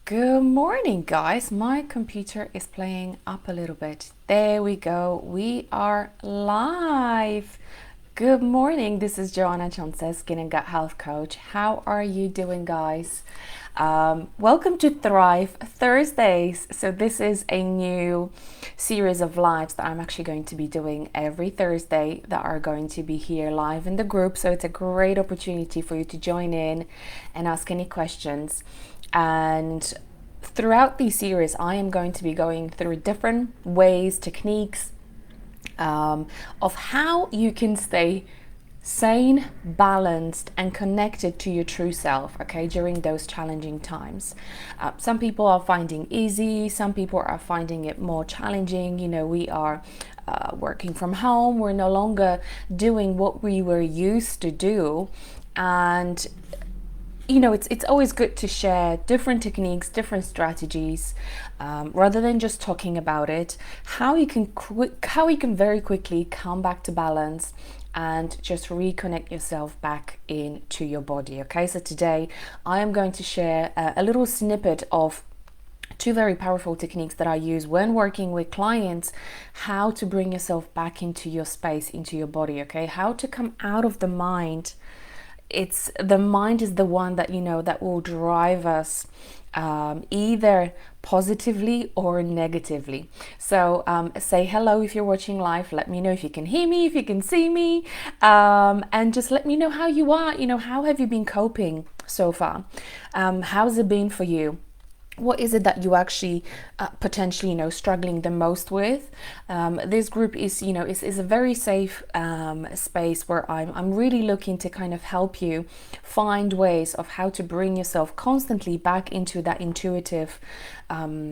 Good morning, guys. My computer is playing up a little bit. There we go. We are live. Good morning. This is Joanna Johnson, Skin and Gut Health Coach. How are you doing, guys? Welcome to Thrive Thursdays. So this is a new series of lives that I'm actually going to be doing every Thursday that are going to be here live in the group. So it's a great opportunity for you to join in and ask any questions. And throughout these series, I am going to be going through different ways, techniques of how you can stay sane, balanced, and connected to your true self, okay, during those challenging times. Some people are finding easy, some people are finding it more challenging. You know, we are working from home, we're no longer doing what we were used to do, and you know, it's always good to share different techniques, different strategies, rather than just talking about it. How you can very quickly come back to balance and just reconnect yourself back into your body. Okay, so today I am going to share a little snippet of two very powerful techniques that I use when working with clients, how to bring yourself back into your space, into your body. Okay, how to come out of the mind. It's the mind is the one that, you know, that will drive us either positively or negatively. So say hello if you're watching live. Let me know if you can hear me, if you can see me, and just let me know how you are. You know, how have you been coping so far? How's it been for you? What is it that you actually potentially, you know, struggling the most with? This group is, you know, is a very safe space where I'm really looking to kind of help you find ways of how to bring yourself constantly back into that intuitive,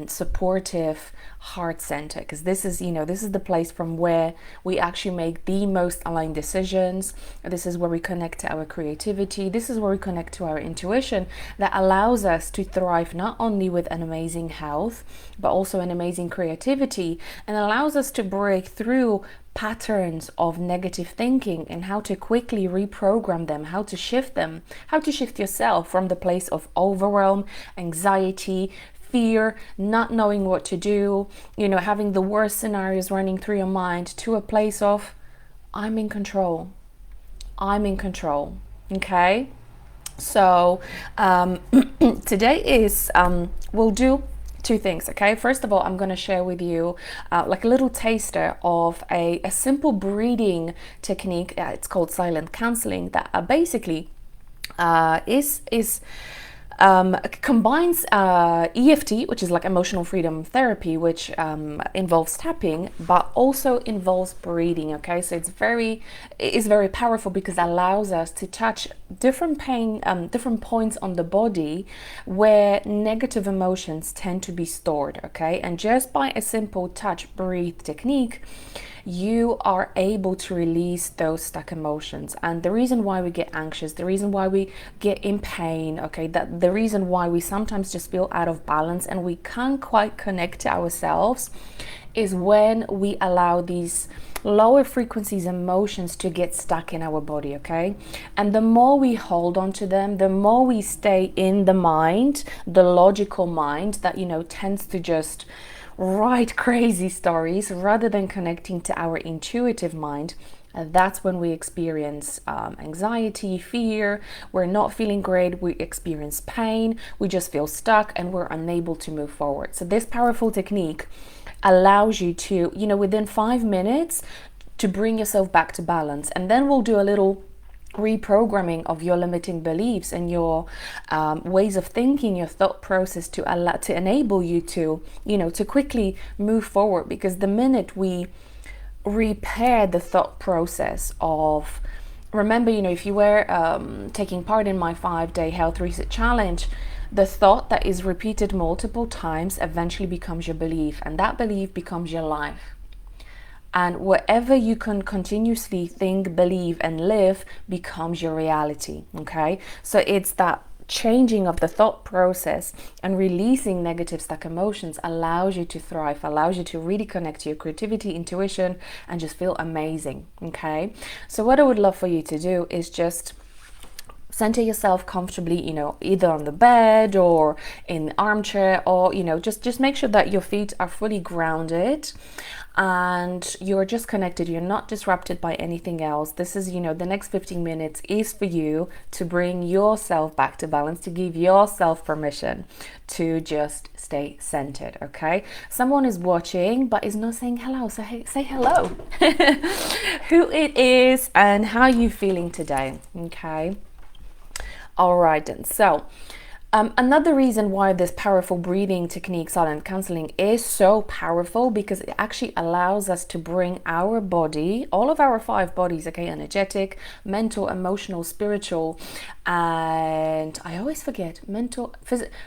supportive heart center, because this is, you know, this is the place from where we actually make the most aligned decisions. This is where we connect to our creativity. This is where we connect to our intuition that allows us to thrive not only with an amazing health, but also an amazing creativity, and allows us to break through patterns of negative thinking and how to quickly reprogram them, how to shift them, how to shift yourself from the place of overwhelm, anxiety, fear, not knowing what to do, you know, having the worst scenarios running through your mind, to a place of I'm in control. I'm in control. Okay. So today is we'll do two things. Okay, first of all, I'm going to share with you like a little taster of a simple breathing technique. It's called silent counseling, that basically is combines EFT, which is like emotional freedom therapy, which involves tapping, but also involves breathing. Okay, so it's very powerful because it allows us to touch different different points on the body where negative emotions tend to be stored. Okay, and just by a simple touch breathe technique, you are able to release those stuck emotions. And the reason why we get anxious, the reason why we get in pain, okay, that the reason why we sometimes just feel out of balance and we can't quite connect to ourselves, is when we allow these lower frequencies emotions to get stuck in our body. Okay, and the more we hold on to them, the more we stay in the mind, the logical mind that, you know, tends to just write crazy stories rather than connecting to our intuitive mind. That's when we experience anxiety, fear, we're not feeling great, we experience pain, we just feel stuck and we're unable to move forward. So this powerful technique allows you to, you know, within 5 minutes to bring yourself back to balance. And then we'll do a little reprogramming of your limiting beliefs and your ways of thinking, your thought process, to enable you to, you know, to quickly move forward. Because the minute we repair the thought process of, remember, you know, if you were taking part in my 5-day health reset challenge, the thought that is repeated multiple times eventually becomes your belief, and that belief becomes your life. And whatever you can continuously think, believe, and live becomes your reality. Okay, so it's that changing of the thought process and releasing negative stuck emotions allows you to thrive, allows you to really connect to your creativity, intuition, and just feel amazing. Okay, so what I would love for you to do is just Center yourself comfortably, you know, either on the bed or in the armchair, or, you know, just make sure that your feet are fully grounded and you're just connected. You're not disrupted by anything else. This is, you know, the next 15 minutes is for you to bring yourself back to balance, to give yourself permission to just stay centered. Okay, someone is watching but is not saying hello, so hey, say hello. Who it is and how you feeling today. Okay, all right then. So another reason why this powerful breathing technique, silent counseling, is so powerful, because it actually allows us to bring our body, all of our 5 bodies, okay, energetic, mental, emotional, spiritual, and I always forget, mental,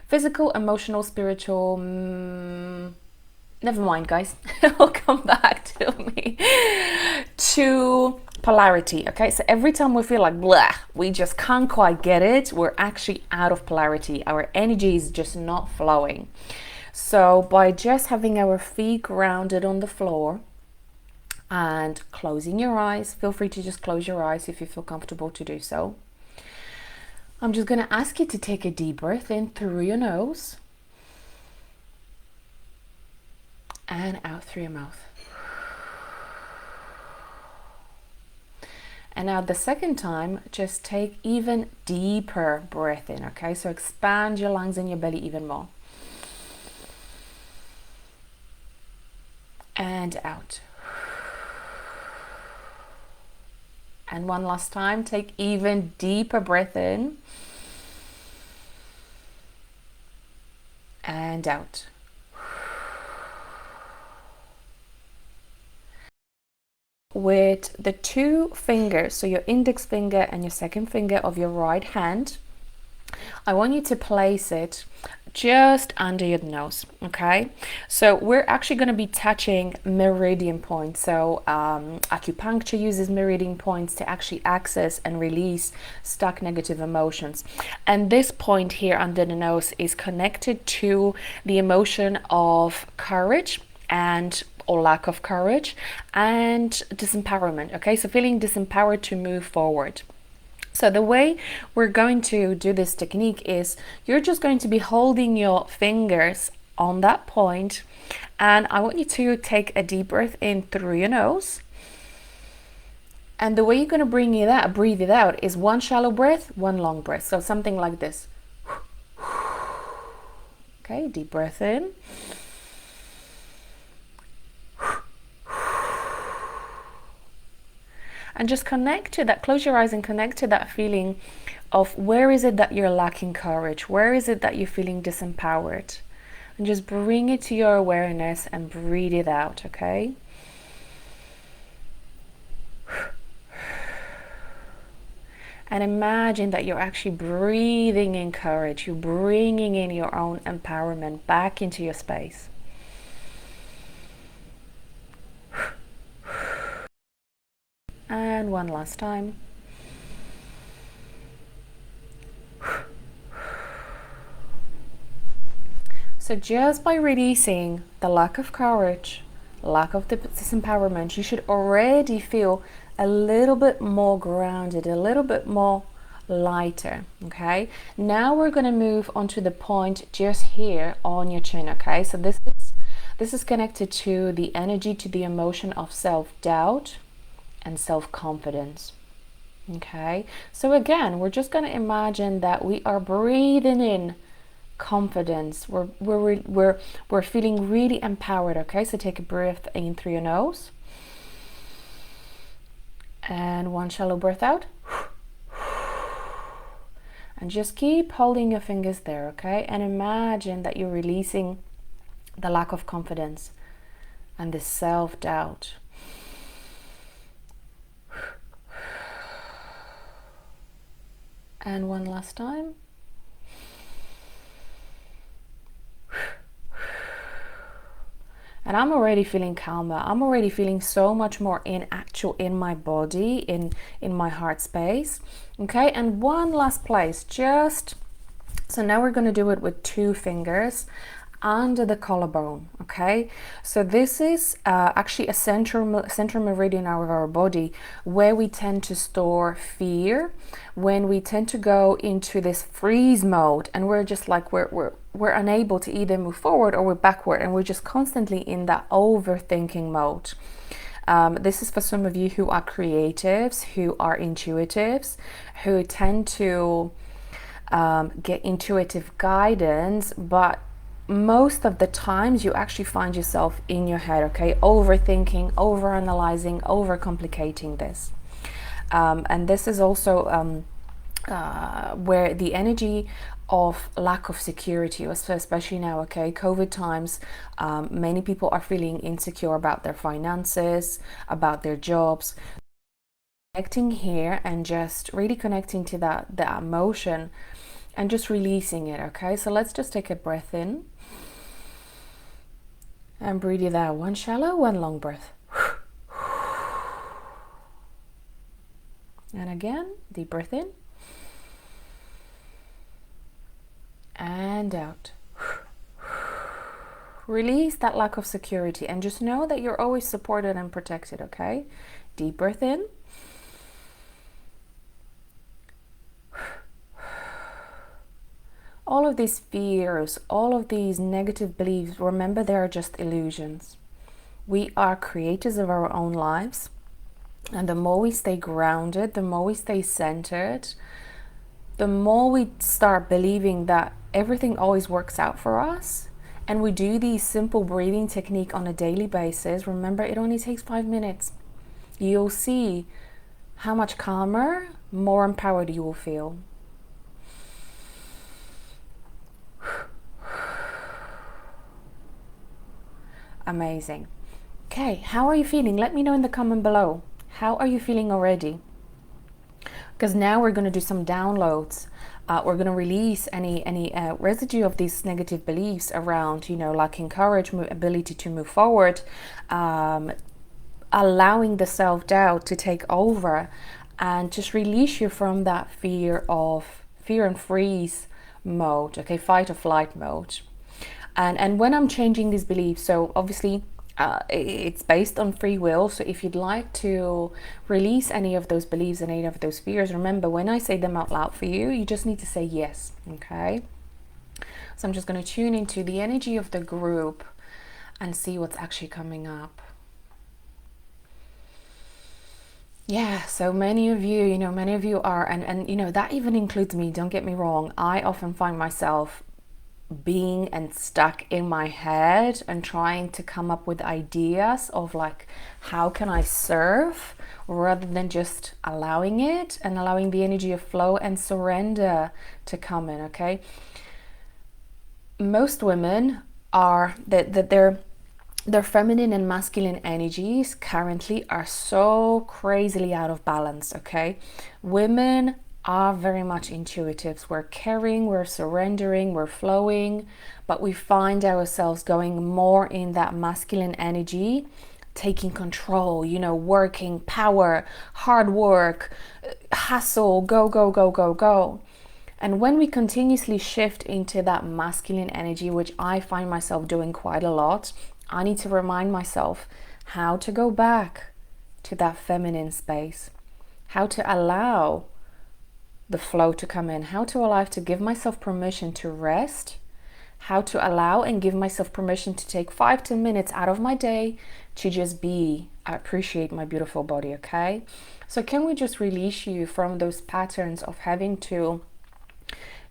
physical, emotional, spiritual, never mind guys, it'll come back to me, to polarity. Okay, so every time we feel like blah, we just can't quite get it, we're actually out of polarity. Our energy is just not flowing. So by just having our feet grounded on the floor and closing your eyes, feel free to just close your eyes if you feel comfortable to do so. I'm just going to ask you to take a deep breath in through your nose and out through your mouth. And now the second time, just take even deeper breath in, okay? So expand your lungs and your belly even more. And out. And one last time, take even deeper breath in. And out. With the 2 fingers, so your index finger and your second finger of your right hand, I want you to place it just under your nose. Okay, so we're actually going to be touching meridian points. So acupuncture uses meridian points to actually access and release stuck negative emotions, and this point here under the nose is connected to the emotion of courage and or lack of courage and disempowerment. Okay, so feeling disempowered to move forward. So the way we're going to do this technique is you're just going to be holding your fingers on that point, and I want you to take a deep breath in through your nose, and the way you're going to breathe it out is 1 shallow breath, 1 long breath. So something like this. Okay, deep breath in. And just connect to that, close your eyes and connect to that feeling of where is it that you're lacking courage? Where is it that you're feeling disempowered? And just bring it to your awareness and breathe it out, okay? And imagine that you're actually breathing in courage. You're bringing in your own empowerment back into your space. And one last time. So just by releasing the lack of courage, lack of disempowerment, you should already feel a little bit more grounded, a little bit more lighter. Okay, now we're going to move on to the point just here on your chin. Okay, so this is connected to the energy, to the emotion of self-doubt and self-confidence. Okay, so again, we're just going to imagine that we are breathing in confidence. We're feeling really empowered. Okay, so take a breath in through your nose and 1 shallow breath out, and just keep holding your fingers there. Okay, and imagine that you're releasing the lack of confidence and the self-doubt. And one last time. And I'm already feeling calmer. I'm already feeling so much more in my body, in my heart space. Okay, and one last place, so now we're going to do it with 2 fingers. under the collarbone. Okay, so this is actually a central meridian of our body, where we tend to store fear, when we tend to go into this freeze mode, and we're just like we're unable to either move forward or we're backward, and we're just constantly in that overthinking mode. This is for some of you who are creatives, who are intuitives, who tend to get intuitive guidance, but most of the times you actually find yourself in your head, okay, overthinking, overanalyzing, overcomplicating this. And this is also where the energy of lack of security, especially now, okay, COVID times, many people are feeling insecure about their finances, about their jobs. Connecting here and just really connecting to that emotion and just releasing it. Okay, so let's just take a breath in and breathe it out. One shallow, one long breath. And again, deep breath in and out. Release that lack of security and just know that you're always supported and protected. Okay, deep breath in. All of these fears, all of these negative beliefs, remember, they are just illusions. We are creators of our own lives. And the more we stay grounded, the more we stay centered, the more we start believing that everything always works out for us. And we do these simple breathing technique on a daily basis. Remember, it only takes 5 minutes. You'll see how much calmer, more empowered you will feel. Amazing. Okay, how are you feeling? Let me know in the comment below. How are you feeling already? Because now we're going to do some downloads. We're going to release any residue of these negative beliefs around, lacking courage, ability to move forward, allowing the self-doubt to take over, and just release you from that fear and freeze mode, okay, fight or flight mode. And when I'm changing these beliefs, so obviously it's based on free will. So if you'd like to release any of those beliefs and any of those fears, remember, when I say them out loud for you, you just need to say yes, okay? So I'm just going to tune into the energy of the group and see what's actually coming up. Yeah, so many of you are, and that even includes me, don't get me wrong. I often find myself being and stuck in my head and trying to come up with ideas of like, how can I serve, rather than just allowing it and allowing the energy of flow and surrender to come in. Okay, most women are that their feminine and masculine energies currently are so crazily out of balance. Okay, women are very much intuitives. We're caring, we're surrendering, we're flowing, but we find ourselves going more in that masculine energy, taking control, working, power, hard work, hustle, go, go, go, go, go. And when we continuously shift into that masculine energy, which I find myself doing quite a lot, I need to remind myself how to go back to that feminine space, how to allow the flow to come in, how to allow to give myself permission to rest, how to allow and give myself permission to take 5-10 minutes out of my day to just be. I appreciate my beautiful body. Okay, so can we just release you from those patterns of having to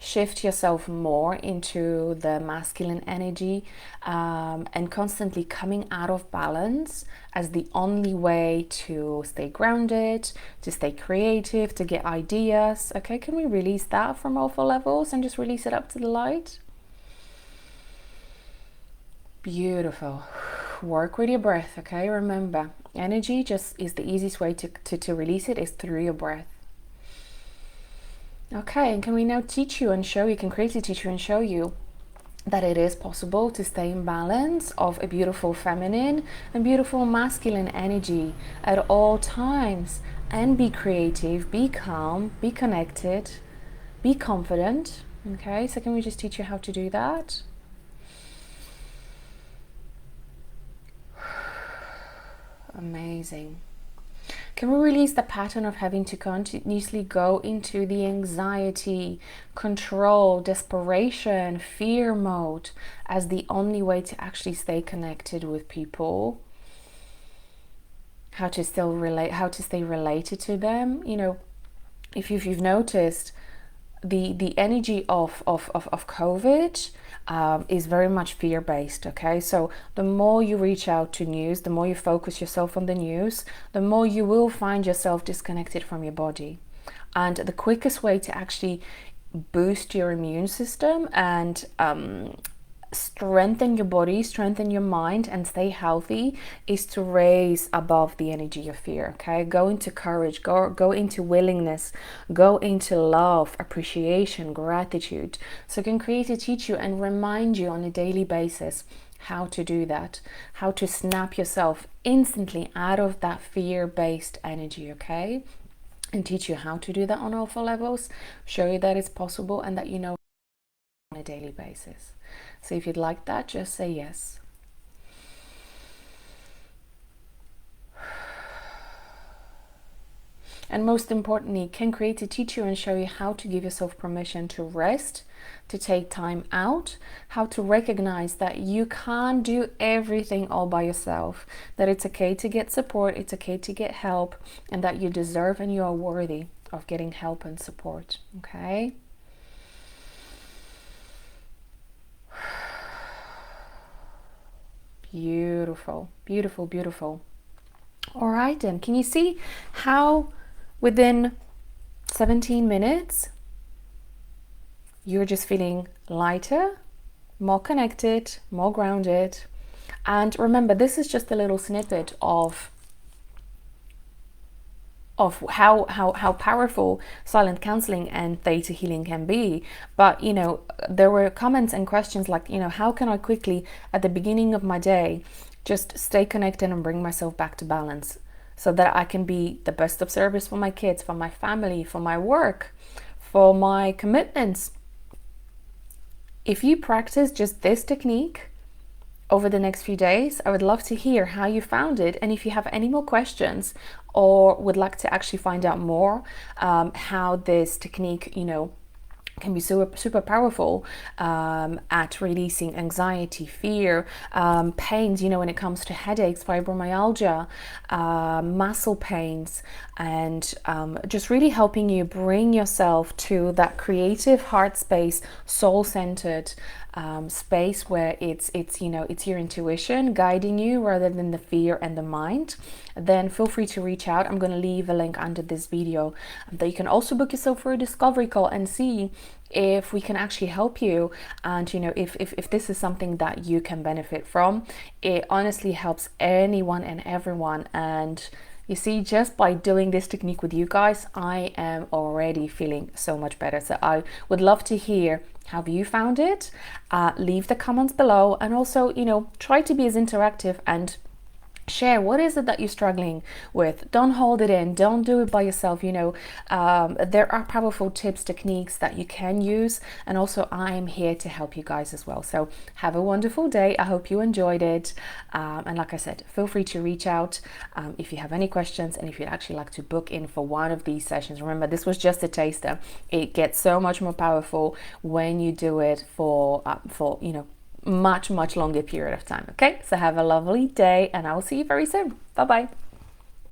shift yourself more into the masculine energy, and constantly coming out of balance as the only way to stay grounded, to stay creative, to get ideas. Okay, can we release that from all 4 levels and just release it up to the light? Beautiful. Work with your breath. Okay, remember, energy just is the easiest way to release it is through your breath. Okay, and can we now teach you and show you, can creatively teach you and show you that it is possible to stay in balance of a beautiful feminine and beautiful masculine energy at all times, and be creative, be calm, be connected, be confident. Okay, so can we just teach you how to do that? Amazing. Can we release the pattern of having to continuously go into the anxiety, control, desperation, fear mode as the only way to actually stay connected with people? How to still relate, how to stay related to them? You know, if you've noticed, the energy of COVID is very much fear-based, okay? So the more you reach out to news, the more you focus yourself on the news, the more you will find yourself disconnected from your body. And the quickest way to actually boost your immune system and strengthen your body, strengthen your mind, and stay healthy is to raise above the energy of fear. Okay, go into courage, go into willingness, go into love, appreciation, gratitude. So can Creator teach you and remind you on a daily basis how to do that, how to snap yourself instantly out of that fear-based energy, okay? And teach you how to do that on all four levels, show you that it's possible and that you know on a daily basis. So if you'd like that, just say yes. And most importantly, can Creator teach you and show you how to give yourself permission to rest, to take time out, how to recognize that you can't do everything all by yourself, that it's okay to get support, it's okay to get help, and that you deserve and you are worthy of getting help and support, okay? Beautiful, beautiful, beautiful. All right, then, can you see how within 17 minutes you're just feeling lighter, more connected, more grounded? And remember, this is just a little snippet of how powerful silent counseling and theta healing can be. But you know, there were comments and questions like, you know, how can I quickly at the beginning of my day just stay connected and bring myself back to balance so that I can be the best of service for my kids, for my family, for my work, for my commitments. If you practice just this technique over the next few days, I would love to hear how you found it. And if you have any more questions or would like to actually find out more how this technique, you know, can be super powerful at releasing anxiety, fear, pains, you know, when it comes to headaches, fibromyalgia, muscle pains, and just really helping you bring yourself to that creative heart space, soul-centered space where it's you know, it's your intuition guiding you rather than the fear and the mind, then feel free to reach out. I'm going to leave a link under this video that you can also book yourself for a discovery call and see if we can actually help you, and you know, if this is something that you can benefit from. It honestly helps anyone and everyone. And you see, just by doing this technique with you guys, I am already feeling so much better. So I would love to hear how you found it. Leave the comments below, and also, you know, try to be as interactive and share what is it that you're struggling with. Don't hold it in, don't do it by yourself. You know, there are powerful tips, techniques that you can use, and also I'm here to help you guys as well. So have a wonderful day. I hope you enjoyed it, and like I said, feel free to reach out if you have any questions, and if you'd actually like to book in for one of these sessions. Remember, this was just a taster. It gets so much more powerful when you do it for you know, much longer period of time. Okay, so have a lovely day, and I will see you very soon. Bye bye.